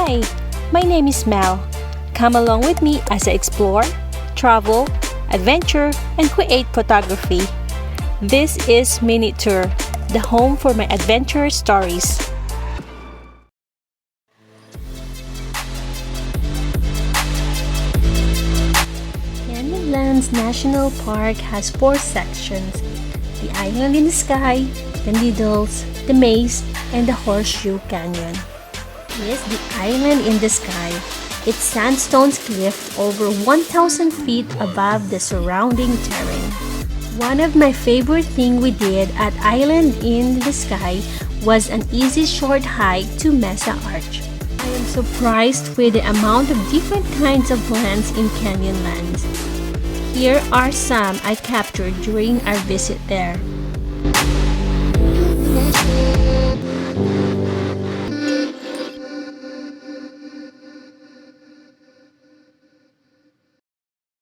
Hi, my name is Mel. Come along with me as I explore, travel, adventure, and create photography. This is MinuteTour, the home for my adventure stories. Canyonlands National Park has 4 sections: the island in the sky, the needles, the maze, and the Horseshoe Canyon. Here's the island in the sky. Its sandstone cliff over 1,000 feet above the surrounding terrain. One of my favorite things we did at Island in the Sky was an easy short hike to Mesa Arch. I am surprised with the amount of different kinds of plants in Canyonlands. Here are some I captured during our visit there.